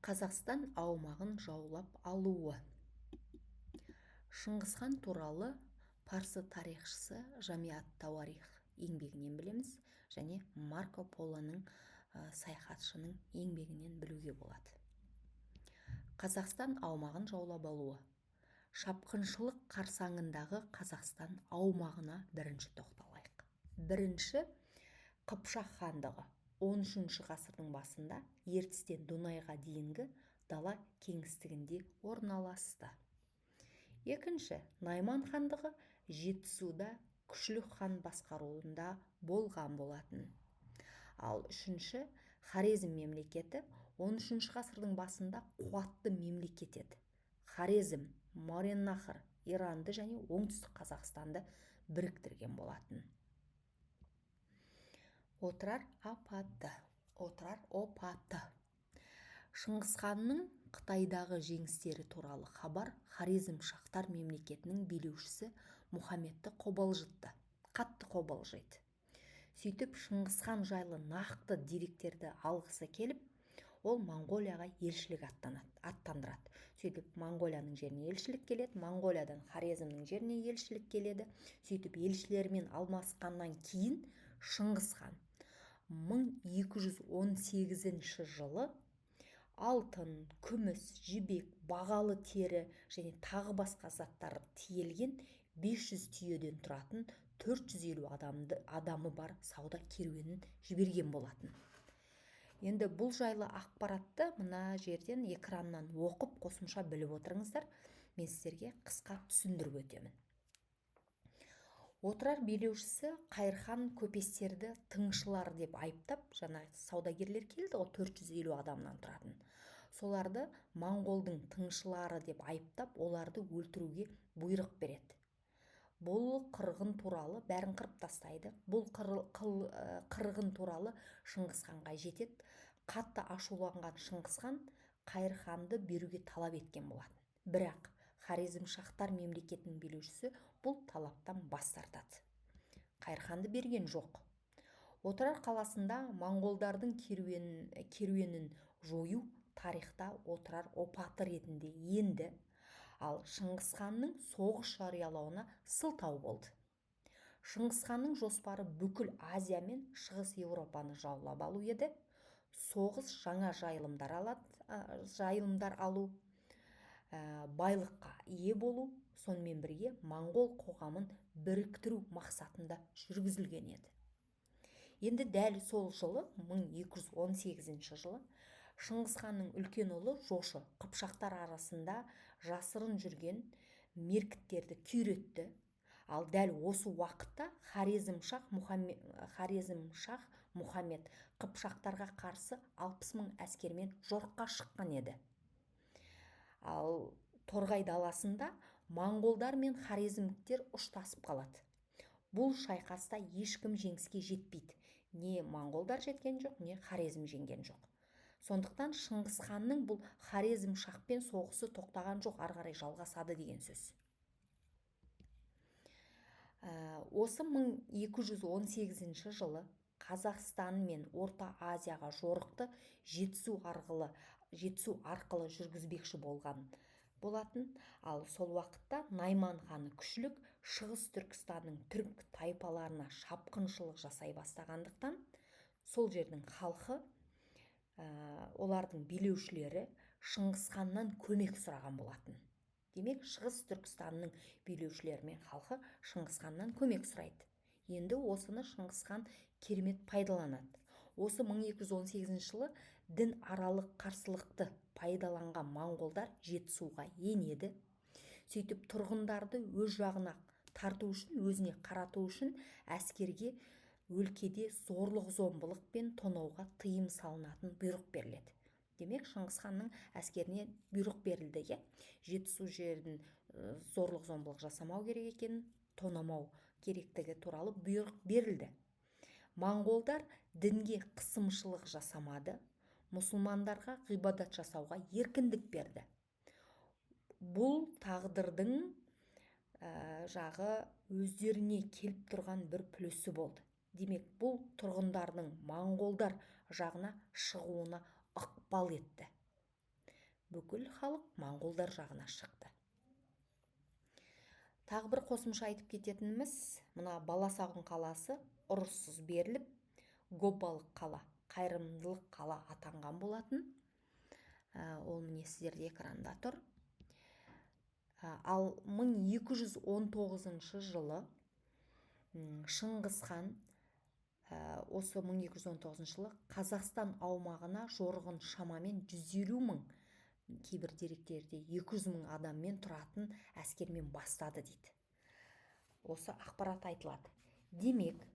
Қазақстан аумағын жаулап алуы. Шыңғысхан туралы парсы тарихшысы Жами ат-Тауарих еңбегінен білеміз, және Марко Полоның саяхатшының еңбегінен білуге болады. Қазақстан аумағын жаулап алуы. Шапқыншылық қарсаңындағы Қазақстан аумағына бірінші тоқталайық. Бірінші Қыпшақ хандығы 13 ғасырдың басында Ертістен Дунайға дейінгі дала кеңістігінде орналасты. Екінші Найман хандығы Жетісуда Күшлік хан басқаруында болған болатын. Ал үшінші Хорезм мемлекеті 13 ғасырдың басында қуатты мемлекет еді. Хорезм, Мауреннахр, Иранды және оңтүстік Қазақстанды біріктірген болатын. Отырар опаты. Шыңғысханның Қытайдағы жеңістері туралы хабар Хорезмшахтар мемлекетінің билеушісі Мұхаммедті қобалжытты, қатты қобалжиды. Сөйтіп Шыңғысхан жайлы нақты деректерді алғысы келіп, ол Монғолияға елшілік аттандырады. Сөйтіп Монғолияның жеріне елшілік келеді, Монғолиядан Хорезмнің жеріне елшілік келеді. Сөйтіп елшілермен алмасқаннан кейін Шыңғысхан 1218 жылы алтын, күміс, жібек, бағалы тері және тағы басқа заттар тиелген 500 түйеден тұратын 450 адамы бар сауда керуенін жіберген болатын. Енді бұл жайлы ақпаратты мына жерден экраннан оқып қосымша біліп отырыңыздар. Мен сіздерге қысқа түсіндіріп өтемін. Отырар билеушісі Қайырхан көпестерді тыңшылар деп айыптап, жаңа саудагерлер келді ғой, 450 адамнан тұратын. Соларды Монғолдың тыңшылары деп айыптап, оларды өлтіруге бұйрық береді. Бұл қырғын туралы бәрін қырып тастайды. Бұл қырғын туралы Шыңғысханға жетеді. Қатты ашуланған Шыңғысхан Қайырханды беруге талап еткен болатын. Бірақ Хорезмшахтар мемлекетінің билеушісі бұл талаптан бас тартады. Қайырханды берген жоқ. Отырар қаласында монғолдардың керуенін жою тарихта Отырар опаты ретінде енді, ал Шыңғысханның соғыс жариялауына сылтау болды. Шыңғысханның жоспары бүкіл Азия мен Шығыс Еуропаны жаулап алу еді. Соғыс жаңа жайылымдар алу, байлыққа ие болу, сонымен бірге моңғол қоғамын біріктіру мақсатында жүргізілген еді. Енді дәл сол жылы, 1218 жылы, Шыңғысханның үлкен ұлы Жошы Қыпшақтар арасында жасырын жүрген меркіттерді күйретті. Ал дәл осы уақытта Хорезмшах Мұхаммед Қыпшақтарға қарсы 60.000 әскермен жорыққа шыққан еді. Ал Торғай даласында монғолдар мен хорезмдіктер ұштасып қалады. Бұл шайқаста ешкім жеңіске жетпейді. Не монғолдар жеткен жоқ, не хорезм жеңген жоқ. Сондықтан Шыңғысханның бұл Хорезмшахпен соғысы тоқтаған жоқ, ары қарай жалғасады деген сөз. Осы 1218 жылы Қазақстан мен Орта Азияға жорықты Жетісу арқылы жүргізбекші болған болатын. Ал сол уақытта Найман ханы Күшлік Шығыс Түркістанның түрік тайпаларына шапқыншылық жасай бастағандықтан, сол жердің халқы, олардың билеушілері Шыңғысханнан көмек сұраған болатын. Демек, Шығыс Түркістанның билеушілері мен халқы Шыңғысханнан көмек сұрайды. Енді осыны Шыңғысхан керемет пайдаланады. Осы 1218 жылы дін аралық қарсылықты пайдаланған монғолдар Жетісуға енеді. Сөйтіп тұрғындарды өз жағына тарту үшін, өзіне қарату үшін әскерге өлкеде зорлық-зомбылық пен тонауға тыйым салынатын бұйрық беріледі. Демек, Шыңғысханның әскеріне бұйрық берілді. Жетісу жерін зорлық-зомбылық жасамау керек екенін, тонамау керектігі туралы бұйрық берілді. Монғолдар дінге қысымшылық жасамады, мұсылмандарға ғибадат жасауға еркіндік берді. Бұл тағдырдың жағы өздеріне келіп тұрған бір плюсі болды. Демек, бұл тұрғындардың монғолдар жағына шығуына ықпал етті. бүкіл халық моңғолдар жағына шықты. Тағы бір қосымша айтып кететініміз, мына Баласағұн қаласы ұрыссыз беріліп, Гоббалық қала, қайырымдылық қала атанған болатын. Ол міне сіздерде экранда тұр. Ал 1219 жылы Шыңғыс хан осы 1219 жылы Қазақстан аумағына жорығын шамамен 150 мың, кейбір деректерде 200 мың адаммен тұратын әскермен бастады дейді. Осы ақпарат айтылады. Демек,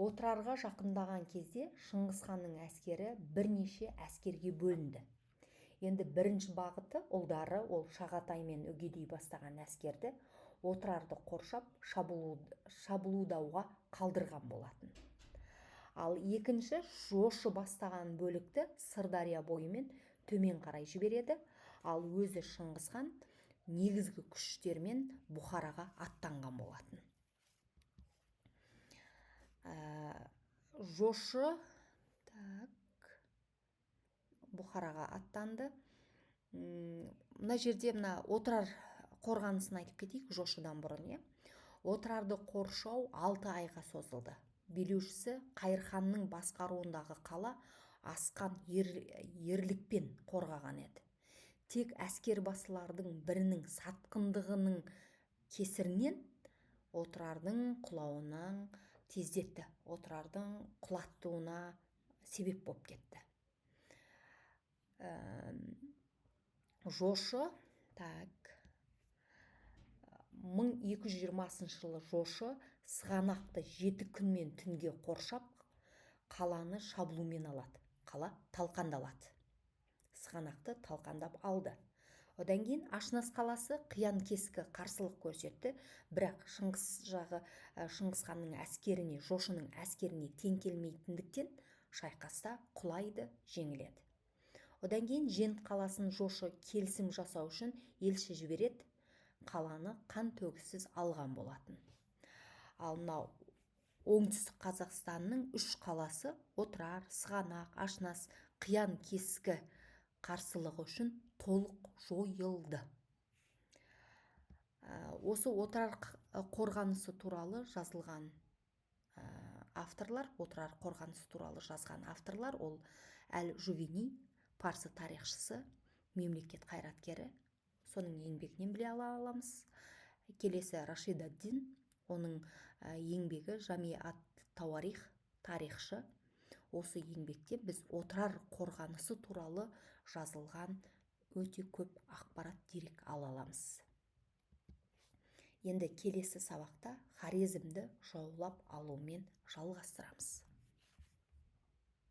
Отырарға жақындаған кезде Шыңғыс ханның әскері бірнеше әскерге бөлінді. Енді бірінші бағыты ұлдары, ол Шағатай мен Үгедей бастаған әскерді Отырарды қоршап шабуылдауға қалдырған болатын. Ал екінші Жошы бастаған бөлікті Сырдария бойымен төмен қарай жібереді, ал өзі Шыңғыс хан негізгі күштермен Бұхараға аттанған болатын. Жошы Бұхараға аттанды. Мына жерде Отырар қорғанысын айтып кетейік, Жошыдан бұрын. Отырарды қоршау 6 айға созылды. Билеушісі Қайырханның басқаруындағы қала асқан ерлікпен қорғаған еді. Тек әскербасылардың бірінің сатқындығының кесірінен Отырардың құлауынан тездетті. Отырардың құлаттуына себеп болып кетті. Жошы 1220 жылы Жошы Сығанақты 7 күнмен түнге қоршап, қаланы шабуылмен алады. Қала талқандалады. Сығанақты талқандап алды. Одан кейін Ашнас қаласы қиян-кескі қарсылық көрсетті, бірақ Шыңғыс ханның әскеріне, Жошының әскеріне тең келмейтіндіктен шайқаста құлайды, жеңіледі. Одан кейін Жент қаласын Жошы келісім жасау үшін елші жібереді, қаланы қан төгіссіз алған болатын. Ал мынау оңтүстік Қазақстанның 3 қаласы Отырар, Сығанақ, Ашнас қиян-кескі қарсылығы үшін толық жойылды. Осы Отырар қорғанысы туралы жазылған авторлар, Отырар қорғанысы туралы жазған авторлар, ол Әл-Жувейни, парсы тарихшысы, мемлекет қайраткері, соның еңбегінен біле аламыз. Келесі Рашид ад-Дин, оның еңбегі Жами ат-Тауарих, тарихшы. Осы еңбекте біз Отырар қорғанысы туралы жазылған өте көп ақпарат, дерек ала аламыз. Енді келесі сабақта Хорезмді жаулап алумен жалғастырамыз.